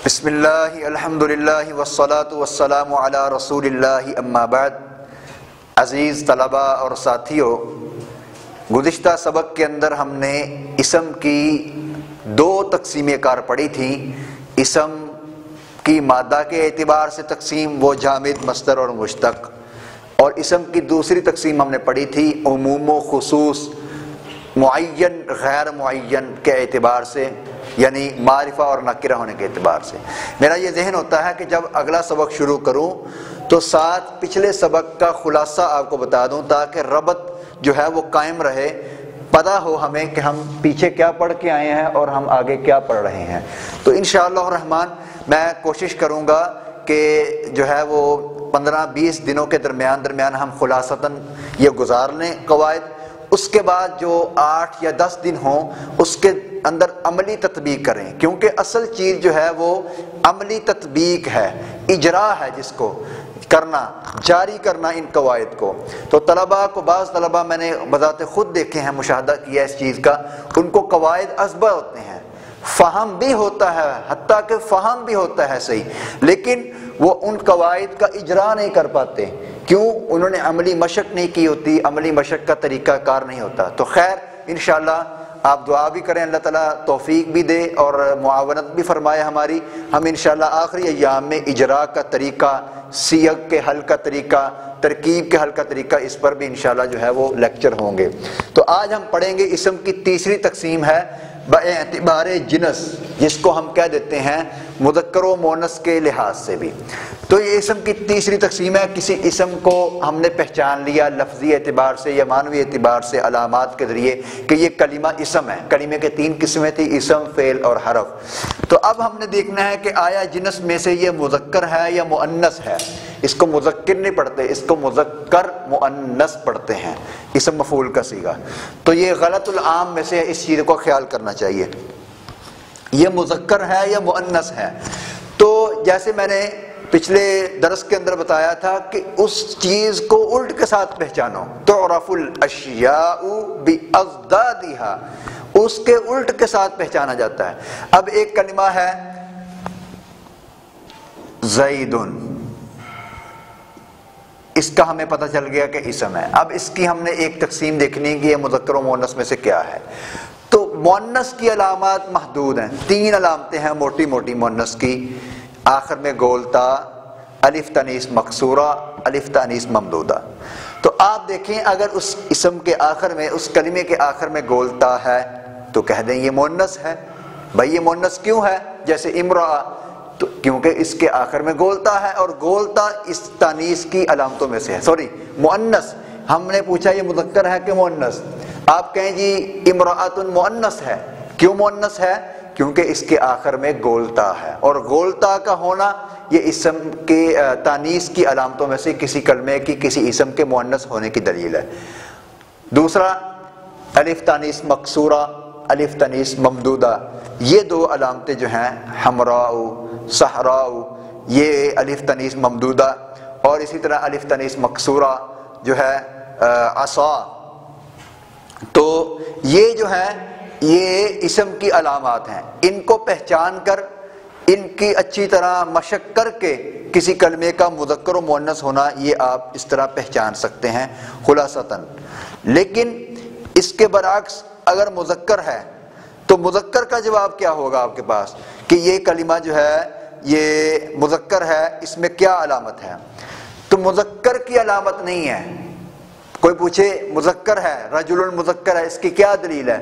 بسم اللہ الحمدللہ والصلاة والسلام علی رسول اللہ اما بعد۔ عزیز طلبہ اور ساتھیوں، گزشتہ سبق کے اندر ہم نے اسم کی دو تقسیمیں کار پڑھی تھی۔ اسم کی مادہ کے اعتبار سے تقسیم، وہ جامد، مصدر اور مشتق، اور اسم کی دوسری تقسیم ہم نے پڑھی تھی عموم و خصوص، معین غیر معین کے اعتبار سے، یعنی معرفہ اور نکرہ ہونے کے اعتبار سے۔ میرا یہ ذہن ہوتا ہے کہ جب اگلا سبق شروع کروں تو ساتھ پچھلے سبق کا خلاصہ آپ کو بتا دوں، تاکہ ربط جو ہے وہ قائم رہے، پتہ ہو ہمیں کہ ہم پیچھے کیا پڑھ کے آئے ہیں اور ہم آگے کیا پڑھ رہے ہیں۔ تو انشاءاللہ الرحمن میں کوشش کروں گا کہ جو ہے وہ 15-20 دنوں کے درمیان ہم خلاصتاً یہ گزار لیں قواعد، اس کے بعد جو 8 یا 10 دن ہوں اس کے اندر عملی تطبیق کریں، کیونکہ اصل چیز جو ہے وہ عملی تطبیق ہے، اجرا ہے، جس کو کرنا، جاری کرنا ان قواعد کو۔ تو طلباء کو، بعض طلباء میں نے بذات خود دیکھے ہیں، مشاہدہ کیا اس چیز کا، ان کو قواعد ازبر ہوتے ہیں، فہم بھی ہوتا ہے، حتیٰ کہ فہم بھی ہوتا ہے صحیح، لیکن وہ ان قواعد کا اجرا نہیں کر پاتے، کیوں؟ انہوں نے عملی مشق نہیں کی ہوتی، عملی مشق کا طریقہ کار نہیں ہوتا۔ تو خیر انشاءاللہ آپ دعا بھی کریں، اللہ تعالیٰ توفیق بھی دے اور معاونت بھی فرمائے ہماری۔ ہم انشاءاللہ آخری ایام میں اجرا کا طریقہ، سیغ کے حل کا طریقہ، ترکیب کے حل کا طریقہ، اس پر بھی انشاءاللہ جو ہے وہ لیکچر ہوں گے۔ تو آج ہم پڑھیں گے اسم کی تیسری تقسیم ہے باعتبار جنس، جس کو ہم کہہ دیتے ہیں مذکر و مؤنث کے لحاظ سے بھی۔ تو یہ اسم کی تیسری تقسیم ہے، کسی اسم کو ہم نے پہچان لیا لفظی اعتبار سے یا معنوی اعتبار سے، علامات کے ذریعے کہ یہ کلمہ اسم ہے۔ کلمے کے 3 قسمیں تھیں، اسم، فعل اور حرف۔ تو اب ہم نے دیکھنا ہے کہ آیا جنس میں سے یہ مذکر ہے یا مؤنث ہے۔ اس کو مذکر نہیں پڑھتے، اس کو مذکر مؤنث پڑھتے ہیں، اسم مفعول کا صیغہ۔ تو یہ غلط العام میں سے اس چیز کو خیال کرنا چاہیے، یہ مذکر ہے یا مؤنث ہے۔ تو جیسے میں نے پچھلے درس کے اندر بتایا تھا کہ اس چیز کو الٹ کے ساتھ پہچانو، تعرف الاشیاء باضدادها، اس کے الٹ کے ساتھ پہچانا جاتا ہے۔ اب ایک کلمہ ہے زید، اس کا ہمیں پتہ چل گیا کہ اسم ہے۔ اب اس کی ہم نے ایک تقسیم دیکھنی ہے کہ یہ مذکر و مؤنث میں سے کیا ہے۔ تو مؤنث کی علامات محدود ہیں، 3 علامتیں ہیں موٹی موٹی مؤنث کی، آخر میں گولتا، الف تانیث مکسورہ، الف تانیث ممدودہ۔ تو آپ دیکھیں اگر اس اسم کے آخر میں، اس کلمے کے آخر میں گولتا ہے تو کہہ دیں یہ مؤنث ہے۔ بھائی یہ مؤنث کیوں ہے؟ جیسے امرأہ، تو کیونکہ اس کے آخر میں گولتا ہے، اور گولتا اس تانیث کی علامتوں میں سے ہے۔ سوری، مؤنث، ہم نے پوچھا یہ مذکر ہے کہ مؤنث، آپ کہیں جی امرأۃ مؤنث ہے۔ کیوں مؤنث ہے؟ کیونکہ اس کے آخر میں گولتا ہے، اور گولتا کا ہونا یہ اسم کے تانیث کی علامتوں میں سے کسی کلمے کی، کسی اسم کے مؤنث ہونے کی دلیل ہے۔ دوسرا، الف تانیث مکسورہ، الف تانیث ممدودہ، یہ 2 علامتیں جو ہیں، حمراء، صحراء، یہ الف تانیث ممدودہ، اور اسی طرح الف تانیث مکسورہ جو ہے عصا۔ تو یہ جو ہے یہ اسم کی علامات ہیں، ان کو پہچان کر، ان کی اچھی طرح مشق کر کے کسی کلمے کا مذکر و مؤنث ہونا یہ آپ اس طرح پہچان سکتے ہیں خلاصتاً۔ لیکن اس کے برعکس اگر مذکر ہے تو مذکر کا جواب کیا ہوگا آپ کے پاس کہ یہ کلمہ جو ہے یہ مذکر ہے، اس میں کیا علامت ہے؟ تو مذکر کی علامت نہیں ہے۔ کوئی پوچھے مذکر ہے، رجل مذکر ہے، اس کی کیا دلیل ہے؟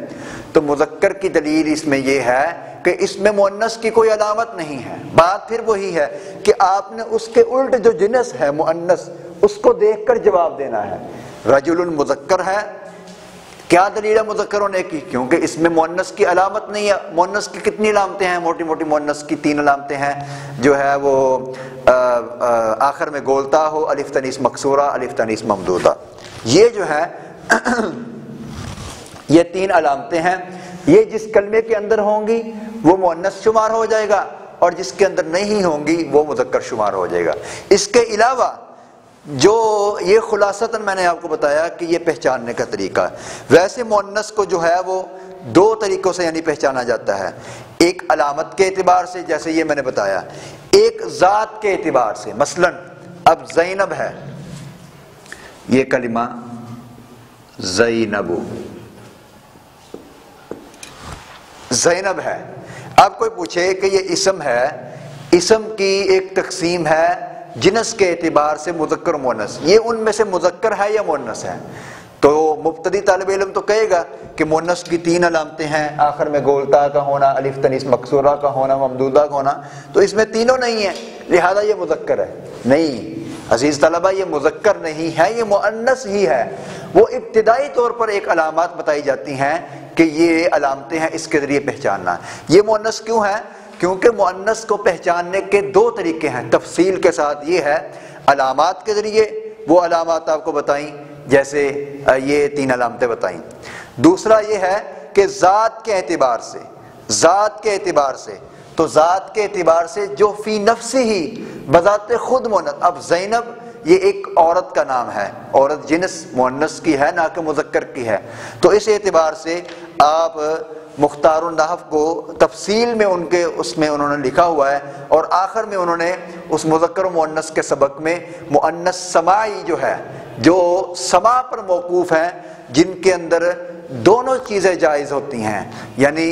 تو مذکر کی دلیل اس میں یہ ہے کہ اس میں مؤنث کی کوئی علامت نہیں ہے۔ بات پھر وہی ہے کہ آپ نے اس کے الٹ جو جنس ہے مؤنث، اس کو دیکھ کر جواب دینا ہے۔ رجل مذکر ہے، کیا دلیل ہے مذکر ہونے کی؟ کیونکہ اس میں مؤنث کی علامت نہیں ہے۔ مؤنث کی کتنی علامتیں ہیں؟ موٹی موٹی مؤنث کی 3 علامتیں ہیں، جو ہے وہ آخر میں گولتا ہو، الف تانیث مکسورہ، الف تانیث ممدودہ، یہ جو ہے یہ 3 علامتیں ہیں۔ یہ جس کلمے کے اندر ہوں گی وہ مؤنث شمار ہو جائے گا، اور جس کے اندر نہیں ہوں گی وہ مذکر شمار ہو جائے گا۔ اس کے علاوہ جو یہ خلاصتاً میں نے آپ کو بتایا کہ یہ پہچاننے کا طریقہ ہے۔ ویسے مؤنث کو جو ہے وہ دو طریقوں سے یعنی پہچانا جاتا ہے، ایک علامت کے اعتبار سے جیسے یہ میں نے بتایا، ایک ذات کے اعتبار سے۔ مثلا اب زینب ہے، یہ کلمہ زینب زینب ہے، اب کوئی پوچھے کہ یہ اسم ہے، اسم کی ایک تقسیم ہے جنس کے اعتبار سے مذکر و مؤنث، یہ ان میں سے مذکر ہے یا مؤنث ہے؟ تو مبتدی طالب علم تو کہے گا کہ مؤنث کی 3 علامتیں ہیں، آخر میں گولتا کا ہونا، الف تنیث مکسورہ کا ہونا، ممدودہ کا ہونا، تو اس میں تینوں نہیں ہیں، لہذا یہ مذکر ہے۔ نہیں عزیز طلبہ، یہ مذکر نہیں ہے، یہ مؤنث ہی ہے۔ وہ ابتدائی طور پر ایک علامات بتائی جاتی ہیں کہ یہ علامتیں ہیں، اس کے ذریعے پہچاننا۔ یہ مؤنث کیوں ہے؟ کیونکہ مؤنث کو پہچاننے کے 2 طریقے ہیں تفصیل کے ساتھ، یہ ہے علامات کے ذریعے، وہ علامات آپ کو بتائیں جیسے یہ 3 علامتیں بتائیں۔ دوسرا یہ ہے کہ ذات کے اعتبار سے، ذات کے اعتبار سے، تو ذات کے اعتبار سے جو فی نفس ہی بذات خود مؤنث، اب زینب یہ ایک عورت کا نام ہے، عورت جنس مؤنث کی ہے نہ کہ مذکر کی ہے، تو اس اعتبار سے آپ مختار النحو کو تفصیل میں ان کے اس میں انہوں نے لکھا ہوا ہے، اور آخر میں انہوں نے اس مذکر و مؤنث کے سبق میں مؤنث سماعی جو ہے، جو سماع پر موقوف ہیں، جن کے اندر دونوں چیزیں جائز ہوتی ہیں، یعنی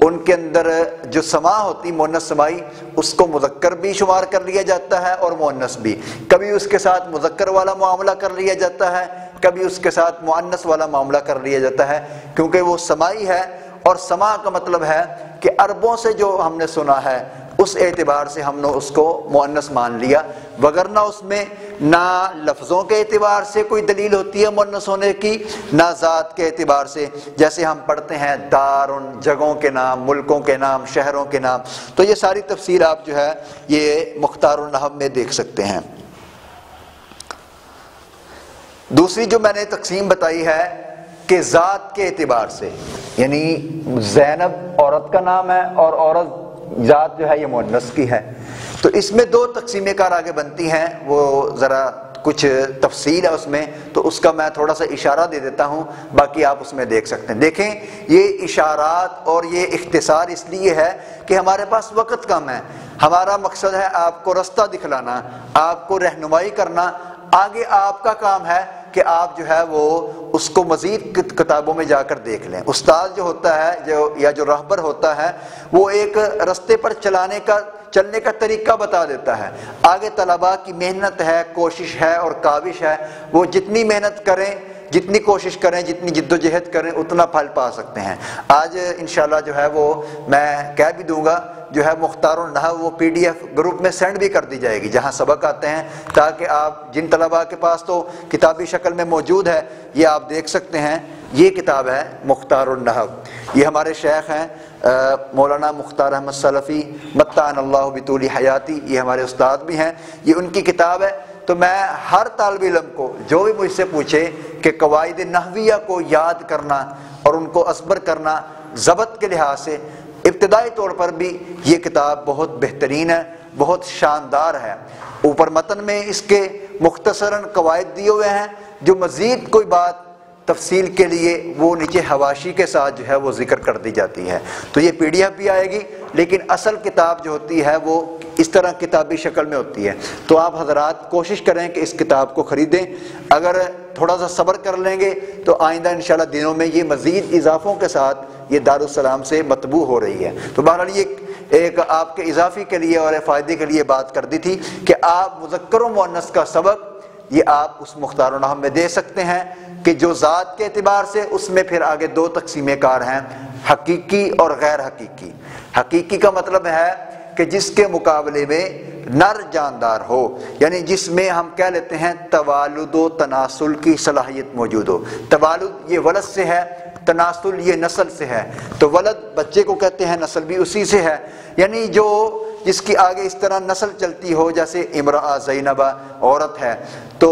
ان کے اندر جو سماع ہوتی مؤنث سماعی، اس کو مذکر بھی شمار کر لیا جاتا ہے اور مؤنث بھی، کبھی اس کے ساتھ مذکر والا معاملہ کر لیا جاتا ہے، کبھی اس کے ساتھ مؤنث والا معاملہ کر لیا جاتا ہے، کیونکہ وہ سماعی ہے، اور سماع کا مطلب ہے کہ عربوں سے جو ہم نے سنا ہے اس اعتبار سے ہم نے اس کو مؤنث مان لیا، وگرنہ اس میں نہ لفظوں کے اعتبار سے کوئی دلیل ہوتی ہے مؤنث ہونے کی، نہ ذات کے اعتبار سے، جیسے ہم پڑھتے ہیں دارن، جگہوں کے نام، ملکوں کے نام، شہروں کے نام، تو یہ ساری تفصیل آپ جو ہے یہ مختار النحو میں دیکھ سکتے ہیں۔ دوسری جو میں نے تقسیم بتائی ہے کہ ذات کے اعتبار سے، یعنی زینب عورت کا نام ہے اور عورت ذات جو ہے یہ مؤنث کی ہے، تو اس میں 2 تقسیمیں کار آگے بنتی ہیں، وہ ذرا کچھ تفصیل ہے اس میں، تو اس کا میں تھوڑا سا اشارہ دے دیتا ہوں، باقی آپ اس میں دیکھ سکتے ہیں۔ دیکھیں یہ اشارات اور یہ اختصار اس لیے ہے کہ ہمارے پاس وقت کم ہے، ہمارا مقصد ہے آپ کو رستہ دکھلانا، آپ کو رہنمائی کرنا، آگے آپ کا کام ہے کہ آپ جو ہے وہ اس کو مزید کتابوں میں جا کر دیکھ لیں۔ استاد جو ہوتا ہے یا جو رہبر ہوتا ہے وہ ایک رستے پر چلنے کا طریقہ بتا دیتا ہے، آگے طلباء کی محنت ہے، کوشش ہے اور کاوش ہے، وہ جتنی محنت کریں، جتنی کوشش کریں، جتنی جد و جہد کریں، اتنا پھل پا سکتے ہیں۔ آج انشاءاللہ جو ہے وہ میں کہہ بھی دوں گا، جو ہے مختار النحو وہ PDF گروپ میں سینڈ بھی کر دی جائے گی جہاں سبق آتے ہیں، تاکہ آپ جن طلباء کے پاس تو کتابی شکل میں موجود ہے یہ آپ دیکھ سکتے ہیں۔ یہ کتاب ہے مختار النحو، یہ ہمارے شیخ ہیں مولانا مختار احمد سلفی متعن اللہ بطول حیاتی، یہ ہمارے استاد بھی ہیں، یہ ان کی کتاب ہے۔ تو میں ہر طالب علم کو جو بھی مجھ سے پوچھے کہ قواعد نحویہ کو یاد کرنا اور ان کو ازبر کرنا ضبط کے لحاظ سے، ابتدائی طور پر بھی یہ کتاب بہت بہترین ہے، بہت شاندار ہے۔ اوپر متن میں اس کے مختصراً قواعد دیے ہوئے ہیں، جو مزید کوئی بات تفصیل کے لیے وہ نیچے حواشی کے ساتھ جو ہے وہ ذکر کر دی جاتی ہے۔ تو یہ PDF بھی آئے گی، لیکن اصل کتاب جو ہوتی ہے وہ اس طرح کتابی شکل میں ہوتی ہے۔ تو آپ حضرات کوشش کریں کہ اس کتاب کو خریدیں، اگر تھوڑا سا صبر کر لیں گے تو آئندہ انشاءاللہ دنوں میں یہ مزید اضافوں کے ساتھ یہ دارالسلام سے مطبوع ہو رہی ہے۔ تو بہرحال یہ ایک آپ کے اضافی کے لیے اور فائدے کے لیے بات کر دی تھی کہ آپ مذکر و مؤنث کا سبق یہ آپ اس مختار النحو میں دے سکتے ہیں، کہ جو ذات کے اعتبار سے اس میں پھر آگے 2 تقسیمیں کار ہیں، حقیقی اور غیر حقیقی۔ حقیقی کا مطلب ہے کہ جس کے مقابلے میں نر جاندار ہو، یعنی جس میں ہم کہہ لیتے ہیں توالد و تناسل کی صلاحیت موجود ہو۔ توالد یہ ولد سے ہے، تناسل یہ نسل سے ہے، تو ولد بچے کو کہتے ہیں، نسل بھی اسی سے ہے، یعنی جو جس کی آگے اس طرح نسل چلتی ہو، جیسے امرأہ زینبہ عورت ہے۔ تو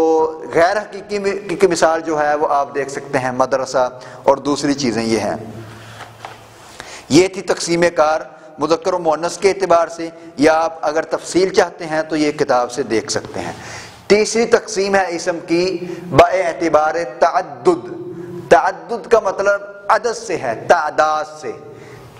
غیر حقیقی کی مثال جو ہے وہ آپ دیکھ سکتے ہیں مدرسہ اور دوسری چیزیں یہ ہیں۔ یہ تھی تقسیم کار مذکر و مؤنث کے اعتبار سے، یا آپ اگر تفصیل چاہتے ہیں تو یہ کتاب سے دیکھ سکتے ہیں۔ تیسری تقسیم ہے اسم کی با اعتبار تعدد۔ تعدد کا مطلب عدد سے ہے، تعداد سے۔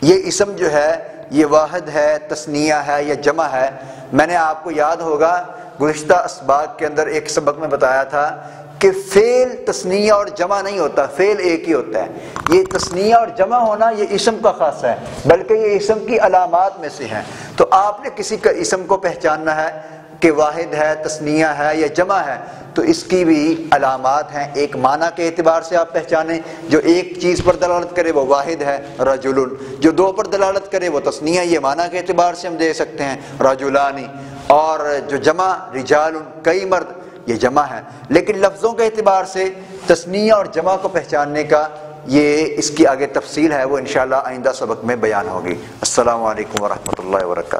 یہ اسم جو ہے یہ واحد ہے، تثنیہ ہے یا جمع ہے۔ میں نے آپ کو یاد ہوگا گزشتہ اسباق کے اندر ایک سبق میں بتایا تھا کہ فعل تثنیہ اور جمع نہیں ہوتا، فعل ایک ہی ہوتا ہے۔ یہ تثنیہ اور جمع ہونا یہ اسم کا خاصہ ہے، بلکہ یہ اسم کی علامات میں سے ہے۔ تو آپ نے کسی کا اسم کو پہچاننا ہے کہ واحد ہے، تثنیہ ہے یا جمع ہے، تو اس کی بھی علامات ہیں۔ ایک معنی کے اعتبار سے آپ پہچانیں، جو ایک چیز پر دلالت کرے وہ واحد ہے، رجل۔ جو دو پر دلالت کرے وہ تثنیہ، یہ معنی کے اعتبار سے ہم دے سکتے ہیں، رجلانی۔ اور جو جمع رجال، کئی مرد، یہ جمع ہے۔ لیکن لفظوں کے اعتبار سے تثنیہ اور جمع کو پہچاننے کا یہ اس کی آگے تفصیل ہے، وہ انشاءاللہ آئندہ سبق میں بیان ہوگی۔ السلام علیکم ورحمۃ اللہ وبرکاتہ۔